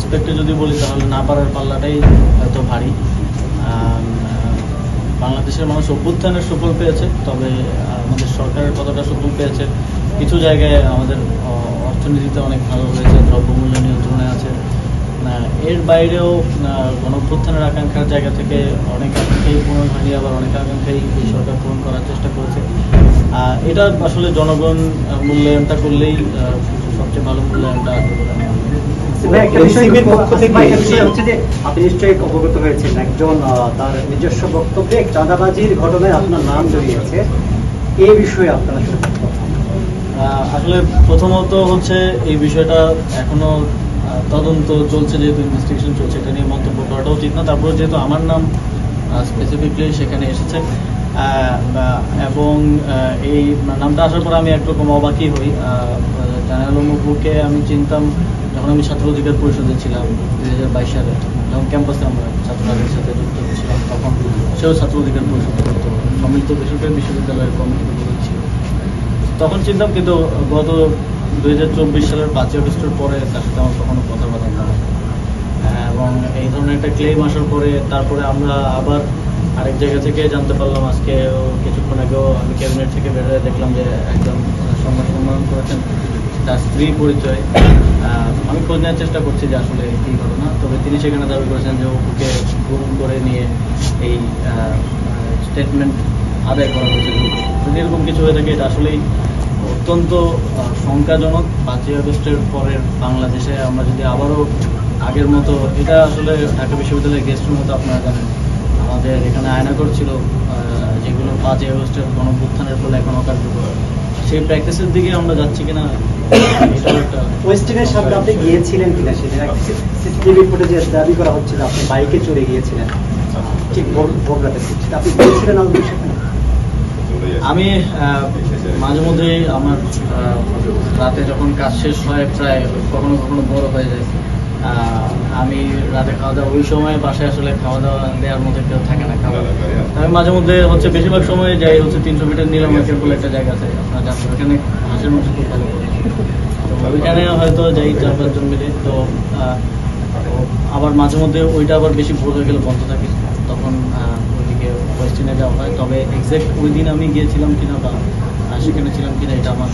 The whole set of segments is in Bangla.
রেসপেক্টে যদি বলি তাহলে না পারার পাল্লাটাই হয়তো ভারী। বাংলাদেশের মানুষ অভ্যুত্থানের সুফল পেয়েছে, তবে আমাদের সরকারের কতটা সুফল পেয়েছে, কিছু জায়গায় আমাদের অর্থনীতিতে অনেক ভালো হয়েছে, দ্রব্যমূল্য নিয়ন্ত্রণে আছে। এর বাইরেও গণঅভ্যুত্থানের আকাঙ্ক্ষার জায়গা থেকে অনেক আকাঙ্ক্ষাই পূরণ হয়নি, আবার অনেক আকাঙ্ক্ষাই এই সরকার পূরণ করার চেষ্টা করেছে। এটা আসলে জনগণ মূল্যায়নটা করলেই সবচেয়ে ভালো মূল্যায়নটা আসবে বলে আমি মনে করি। আপনি নিশ্চয়ই অবগত হয়েছেন একজন তার নিজস্ব বক্তব্যে চাঁদাবাজির ঘটনায় আপনার নাম জড়িয়েছে, এই বিষয়ে আপনার আসলে প্রথমত হচ্ছে এই বিষয়টা এখনো তদন্ত চলছে, যেহেতু ইনভেস্টিগেশন চলছে, এটা নিয়ে মন্তব্য করাটা উচিত না। তারপরে যেহেতু আমার নাম স্পেসিফিকলি সেখানে এসেছে এবং এই নামটা আসার পর আমি একরকম অবাকই হই। জানাল মুখকে আমি চিনতাম যখন আমি ছাত্র অধিকার পরিষদে ছিলাম 2022 সালে, যখন ক্যাম্পাসে আমরা ছাত্রদের সাথে যুক্ত ছিলাম, তখন সেও ছাত্র অধিকার পরিষদে করতো, সম্মিলিত বেসরকারি বিশ্ববিদ্যালয়ের কমিটিতে ছিল তখন চিনতাম। কিন্তু গত 2024 সালের 5 আগস্টের পরে তার সাথে আমার কখনো কথাবার্তা না, এবং এই ধরনের একটা ক্লেম আসার পরে তারপরে আমরা আবার আরেক জায়গা থেকে জানতে পারলাম, আজকে কিছুক্ষণ আগেও আমি ক্যাবিনেট থেকে বেরোয় দেখলাম যে একজন সংবাদ সম্মেলন করেছেন, তার স্ত্রী পরিচয়। আমি খোঁজ নেওয়ার চেষ্টা করছি যে আসলে কী ঘটনা, তবে তিনি সেখানে দাবি করেছেন যে ওকে গুম করে নিয়ে এই স্টেটমেন্ট আদায় করা হয়েছে। যদি এরকম কিছু হয়ে থাকে এটা আসলেই অত্যন্ত শঙ্কাজনক। 5 আগস্টের পরের বাংলাদেশে আমরা যদি আবারও আগের মতো, এটা আসলে ঢাকা বিশ্ববিদ্যালয়ের গেস্ট রুম মতো আপনারা জানেন, আমাদের এখানে আয়নাঘর ছিল যেগুলো 5 আগস্টের গণঅভ্যুত্থানের ফলে এখন অকার্যকর, সেই প্র্যাকটিসের দিকে আমরা যাচ্ছি কিনা এটাও একটা। ওয়েস্টার্নের সাথে আপনি গিয়েছিলেন কিনা সেটা সিসিটিভি ফুটেজে দাবি করা হচ্ছিল আপনি বাইকে চড়ে গিয়েছিলেন, ঠিক ভোররাতে আপনি গিয়েছিলেন আমাদের সেখানে? আমি মাঝে মধ্যেই আমার রাতে যখন কাজ শেষ হয়, প্রায় কখনো কখনো বড় হয়ে যায়, আমি রাতে খাওয়া দাওয়া, ওই সময় বাসায় আসলে খাওয়া দাওয়া দেওয়ার মধ্যে কেউ থাকে না খাবার। আমি মাঝে মধ্যে হচ্ছে বেশিরভাগ সময় যাই হচ্ছে 300 মিটার নীলা মার্কেট বলে একটা জায়গা আছে, আপনার জানতে ওখানে হাঁসের মাংস খুব ভালো করে, তো ওইখানে হয়তো যাই 4-5 জন মিলে। তো আবার মাঝে মধ্যে ওইটা আবার বেশি ভোর হয়ে গেলে বন্ধ থাকে, তখন ওইদিকে ওয়েস্টার্নে যাওয়া হয়। তবে এক্সাক্ট ওই দিন আমি গিয়েছিলাম কিনা বা সেখানে ছিলাম কিনা এটা আমার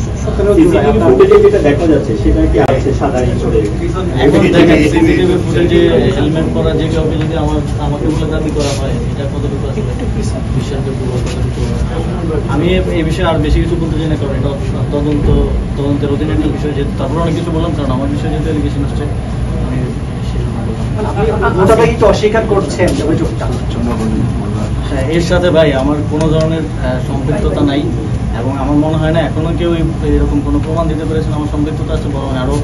এখন দেখেন সিসিটিভি ফুটেজে হেলমেট পরা যে কাউকে যদি আমাকে বলে দাবি করা হয়, এটা কতটুকু আসলে বিশ্বাসযোগ্য, কতটুকু আমি এই বিষয়ে আর বেশি কিছু বলতে চাই না, কারণ এটা তদন্তের অধীনে একটা বিষয়, যেহেতু তারপর অনেক কিছু বললাম, কারণ আমার বিষয়ে যেহেতু এলিগেশন আসছে অস্বীকার করছেন। এর সাথে ভাই আমার কোনো ধরনের সম্পৃক্ততা নাই, এবং আমার মনে হয় না এখনো কেউ এরকম কোনো প্রমাণ দিতে পেরেছেন আমার সম্পৃক্ততা আছে। বরং আরও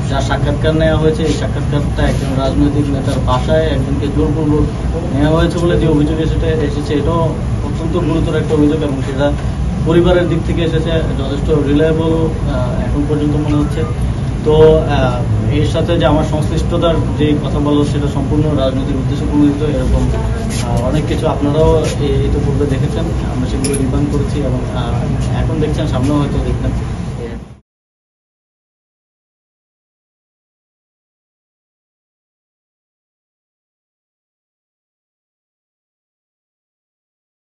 যা সাক্ষাৎকার নেওয়া হয়েছে, এই সাক্ষাৎকারটা একজন রাজনৈতিক নেতার বাসায় একজনকে জোরপূর্বক নেওয়া হয়েছে বলে যে অভিযোগ এসেছে, এটাও অত্যন্ত গুরুতর একটা অভিযোগ, এবং সেটা পরিবারের দিক থেকে এসেছে, যথেষ্ট রিলায়েবল এখন পর্যন্ত মনে হচ্ছে। তো এর সাথে যে আমার সংশ্লিষ্টতার যে কথা বললো সেটা সম্পূর্ণ রাজনৈতিক উদ্দেশ্য প্রণোদিত, এরকম অনেক কিছু আপনারাও ইতিপূর্বে দেখেছেন, আমরা সেগুলো রিভান করেছি এবং এখন দেখছেন, সামনেও হয়তো দেখবেন।